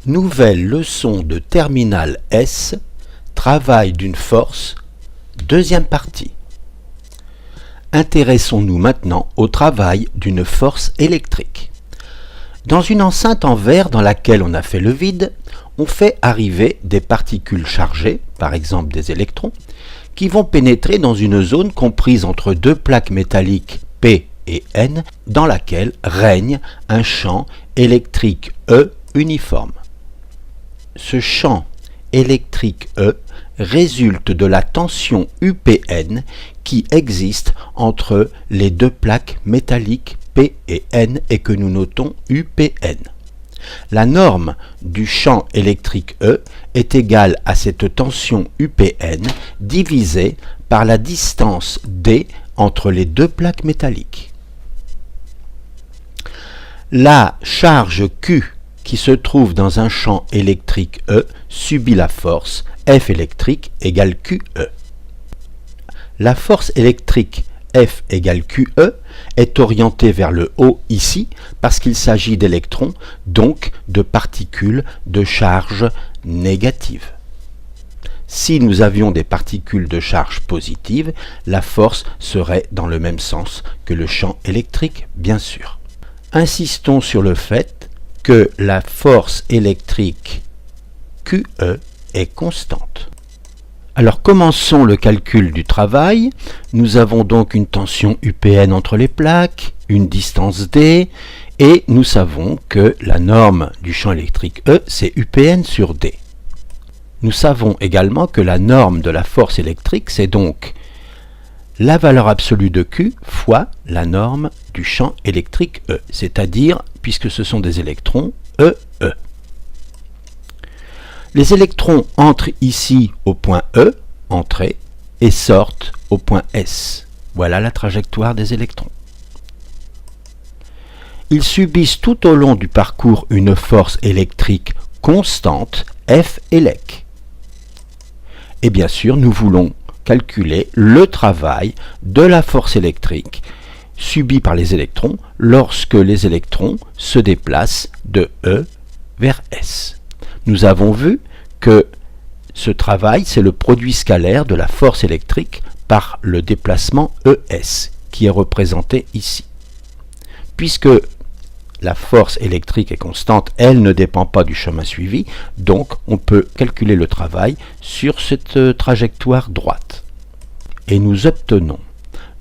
Nouvelle leçon de terminale S, travail d'une force, deuxième partie. Intéressons-nous maintenant au travail d'une force électrique. Dans une enceinte en verre dans laquelle on a fait le vide, on fait arriver des particules chargées, par exemple des électrons, qui vont pénétrer dans une zone comprise entre deux plaques métalliques P et N, dans laquelle règne un champ électrique E uniforme. Ce champ électrique E résulte de la tension UPN qui existe entre les deux plaques métalliques P et N et que nous notons UPN. La norme du champ électrique E est égale à cette tension UPN divisée par la distance D entre les deux plaques métalliques. La charge Q qui se trouve dans un champ électrique E subit la force F électrique égale QE. La force électrique F égale QE est orientée vers le haut ici parce qu'il s'agit d'électrons, donc de particules de charge négative. Si nous avions des particules de charge positive, la force serait dans le même sens que le champ électrique, bien sûr. Insistons sur le fait que la force électrique QE est constante. Alors commençons le calcul du travail. Nous avons donc une tension UPN entre les plaques, une distance D, et nous savons que la norme du champ électrique E, c'est UPN sur D. Nous savons également que la norme de la force électrique, c'est donc la valeur absolue de Q fois la norme du champ électrique E, c'est-à-dire, puisque ce sont des électrons, EE. Les électrons entrent ici au point E, entrée, et sortent au point S. Voilà la trajectoire des électrons. Ils subissent tout au long du parcours une force électrique constante, F élec. Et bien sûr, nous voulons calculer le travail de la force électrique subie par les électrons lorsque les électrons se déplacent de E vers S. Nous avons vu que ce travail, c'est le produit scalaire de la force électrique par le déplacement ES, qui est représenté ici. Puisque la force électrique est constante, elle ne dépend pas du chemin suivi, donc on peut calculer le travail sur cette trajectoire droite. Et nous obtenons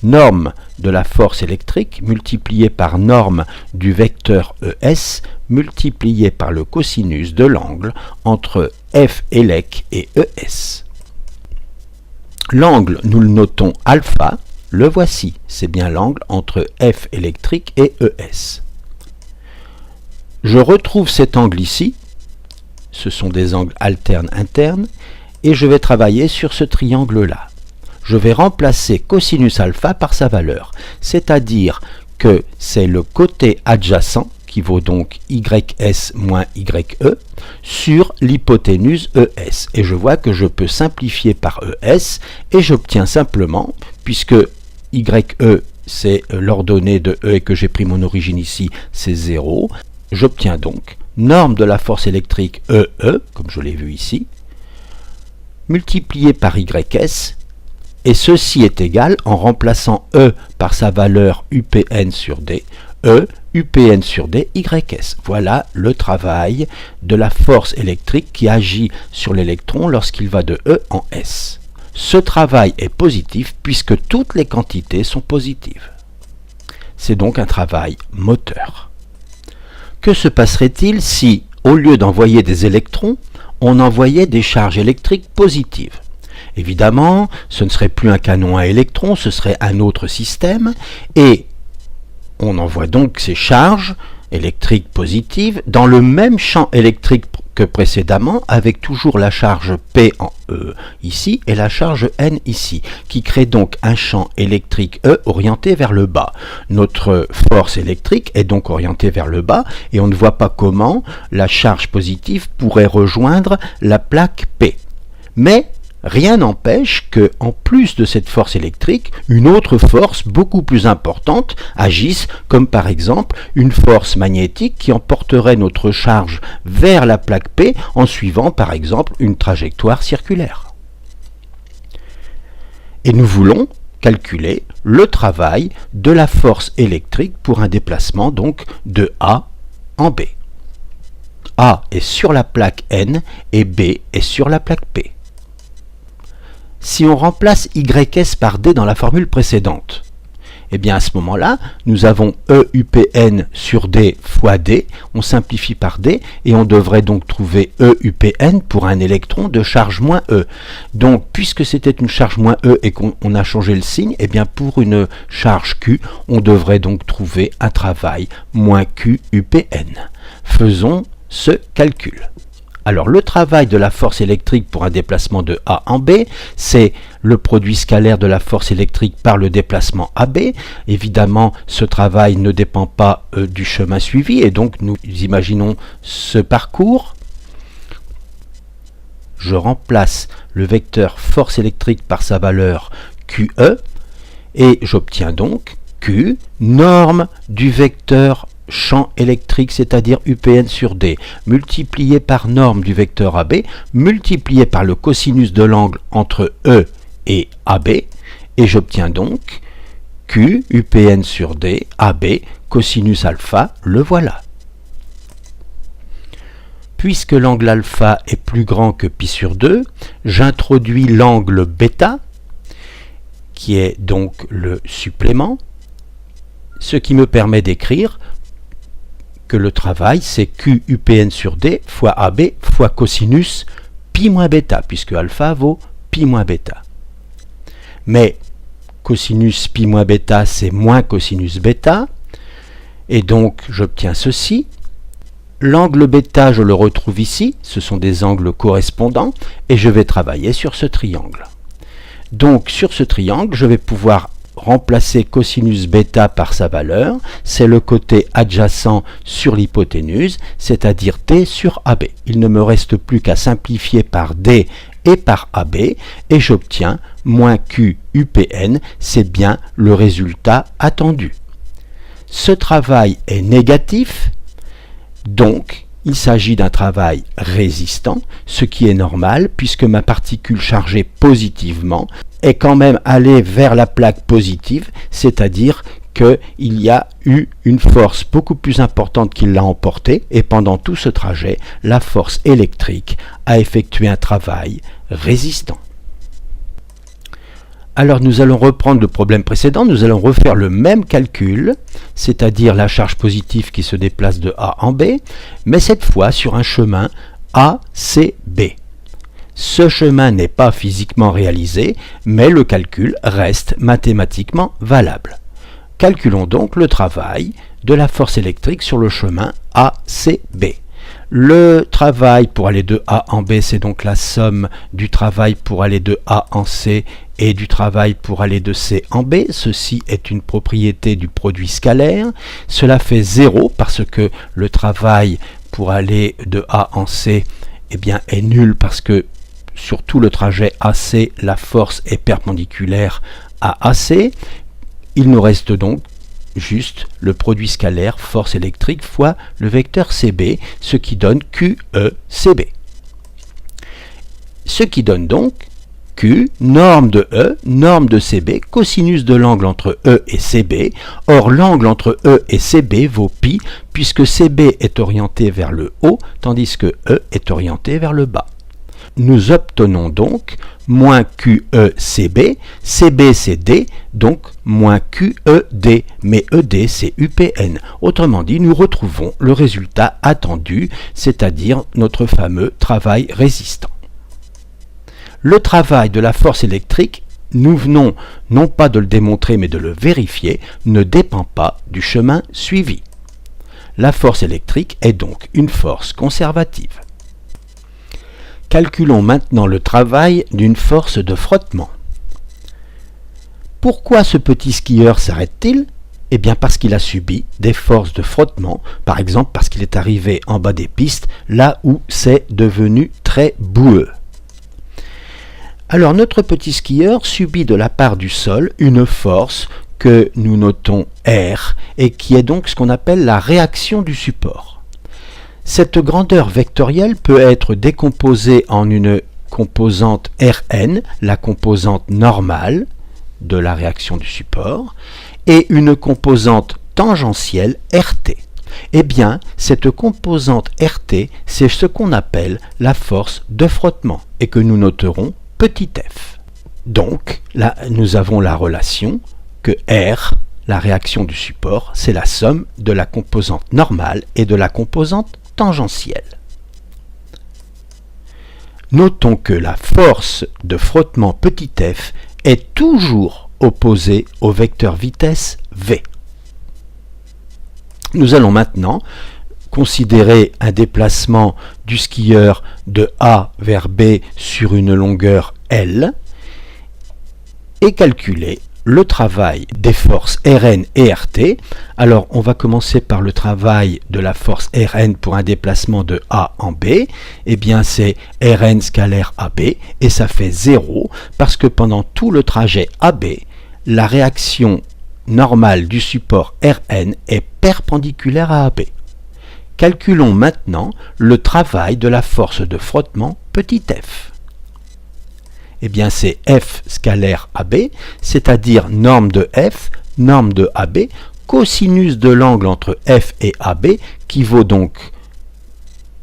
norme de la force électrique multipliée par norme du vecteur ES multiplié par le cosinus de l'angle entre F élec et ES. L'angle, nous le notons alpha, le voici, c'est bien l'angle entre F électrique et ES. Je retrouve cet angle ici, ce sont des angles alternes internes, et je vais travailler sur ce triangle-là. Je vais remplacer cosinus alpha par sa valeur, c'est-à-dire que c'est le côté adjacent, qui vaut donc YS moins YE, sur l'hypoténuse ES. Et je vois que je peux simplifier par ES, et j'obtiens simplement, puisque YE c'est l'ordonnée de E et que j'ai pris mon origine ici, c'est 0, j'obtiens donc norme de la force électrique EE, comme je l'ai vu ici, multiplié par YS, et ceci est égal, en remplaçant E par sa valeur UPN sur D, E UPN sur D YS. Voilà le travail de la force électrique qui agit sur l'électron lorsqu'il va de E en S. Ce travail est positif puisque toutes les quantités sont positives. C'est donc un travail moteur. Que se passerait-il si, au lieu d'envoyer des électrons, on envoyait des charges électriques positives ? Évidemment, ce ne serait plus un canon à électrons, ce serait un autre système, et on envoie donc ces charges électriques positives dans le même champ électrique que précédemment, avec toujours la charge P en E ici et la charge N ici, qui crée donc un champ électrique E orienté vers le bas. Notre force électrique est donc orientée vers le bas, et on ne voit pas comment la charge positive pourrait rejoindre la plaque P. Mais rien n'empêche que, en plus de cette force électrique, une autre force beaucoup plus importante agisse, comme par exemple une force magnétique qui emporterait notre charge vers la plaque P en suivant par exemple une trajectoire circulaire. Et nous voulons calculer le travail de la force électrique pour un déplacement donc de A en B. A est sur la plaque N et B est sur la plaque P. Si on remplace YS par D dans la formule précédente, eh bien à ce moment-là, nous avons EUPN sur D fois D, on simplifie par D, et on devrait donc trouver EUPN pour un électron de charge moins E. Donc, puisque c'était une charge moins E et qu'on a changé le signe, eh bien pour une charge Q, on devrait donc trouver un travail moins QUPN. Faisons ce calcul. Alors le travail de la force électrique pour un déplacement de A en B, c'est le produit scalaire de la force électrique par le déplacement AB. Évidemment, ce travail ne dépend pas du chemin suivi et donc nous imaginons ce parcours. Je remplace le vecteur force électrique par sa valeur QE et j'obtiens donc Q, norme du vecteur champ électrique, c'est-à-dire UPN sur D, multiplié par norme du vecteur AB, multiplié par le cosinus de l'angle entre E et AB, et j'obtiens donc Q, UPN sur D, AB, cosinus alpha, le voilà. Puisque l'angle alpha est plus grand que pi sur 2, j'introduis l'angle bêta, qui est donc le supplément, ce qui me permet d'écrire que le travail c'est Q UPN sur D fois AB fois cosinus pi moins bêta, puisque alpha vaut pi moins bêta. Mais cosinus pi moins bêta c'est moins cosinus bêta, et donc j'obtiens ceci. L'angle bêta je le retrouve ici, ce sont des angles correspondants, et je vais travailler sur ce triangle. Donc sur ce triangle je vais pouvoir remplacer cosinus bêta par sa valeur, c'est le côté adjacent sur l'hypoténuse, c'est-à-dire D sur AB. Il ne me reste plus qu'à simplifier par D et par AB, et j'obtiens moins Q UPN, c'est bien le résultat attendu. Ce travail est négatif, donc il s'agit d'un travail résistant, ce qui est normal puisque ma particule chargée positivement est quand même allée vers la plaque positive, c'est-à-dire qu'il y a eu une force beaucoup plus importante qui l'a emportée, et pendant tout ce trajet, la force électrique a effectué un travail résistant. Alors nous allons reprendre le problème précédent, nous allons refaire le même calcul, c'est-à-dire la charge positive qui se déplace de A en B, mais cette fois sur un chemin ACB. Ce chemin n'est pas physiquement réalisé, mais le calcul reste mathématiquement valable. Calculons donc le travail de la force électrique sur le chemin ACB. Le travail pour aller de A en B, c'est donc la somme du travail pour aller de A en C et du travail pour aller de C en B. Ceci est une propriété du produit scalaire. Cela fait 0 parce que le travail pour aller de A en C est nul parce que sur tout le trajet AC, la force est perpendiculaire à AC. Il nous reste donc juste le produit scalaire force électrique fois le vecteur CB, ce qui donne QECB. Ce qui donne donc Q, norme de E, norme de CB, cosinus de l'angle entre E et CB. Or, l'angle entre E et CB vaut pi, puisque CB est orienté vers le haut, tandis que E est orienté vers le bas. Nous obtenons donc moins QECB, CB c'est D, donc moins QED, mais ED c'est UPN. Autrement dit, nous retrouvons le résultat attendu, c'est-à-dire notre fameux travail résistant. Le travail de la force électrique, nous venons non pas de le démontrer mais de le vérifier, ne dépend pas du chemin suivi. La force électrique est donc une force conservative. Calculons maintenant le travail d'une force de frottement. Pourquoi ce petit skieur s'arrête-t-il? Eh bien parce qu'il a subi des forces de frottement, par exemple parce qu'il est arrivé en bas des pistes, là où c'est devenu très boueux. Alors notre petit skieur subit de la part du sol une force que nous notons R et qui est donc ce qu'on appelle la réaction du support. Cette grandeur vectorielle peut être décomposée en une composante Rn, la composante normale de la réaction du support, et une composante tangentielle RT. Eh bien, cette composante RT, c'est ce qu'on appelle la force de frottement et que nous noterons petit f. Donc, là, nous avons la relation que R, la réaction du support, c'est la somme de la composante normale et de la composante tangentielle. Notons que la force de frottement petit f est toujours opposée au vecteur vitesse v. Nous allons maintenant considérer un déplacement du skieur de A vers B sur une longueur L et calculer le travail des forces Rn et Rt. Alors on va commencer par le travail de la force Rn pour un déplacement de A en B. Eh bien c'est Rn scalaire AB et ça fait 0 parce que pendant tout le trajet AB, la réaction normale du support Rn est perpendiculaire à AB. Calculons maintenant le travail de la force de frottement petit f. Eh bien c'est F scalaire AB, c'est-à-dire norme de F, norme de AB, cosinus de l'angle entre F et AB, qui vaut donc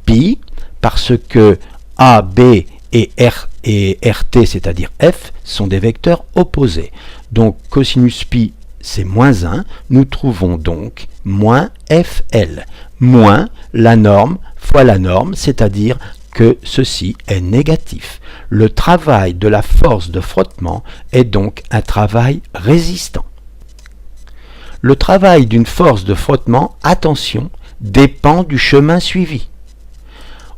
pi, parce que AB et RT, c'est-à-dire F, sont des vecteurs opposés. Donc cosinus pi, c'est moins 1, nous trouvons donc moins FL, moins la norme fois la norme, c'est-à-dire que ceci est négatif. Le travail de la force de frottement est donc un travail résistant. Le travail d'une force de frottement, attention, dépend du chemin suivi.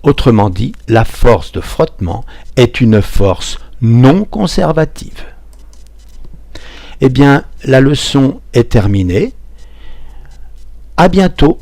Autrement dit, la force de frottement est une force non conservative. Eh bien, la leçon est terminée. À bientôt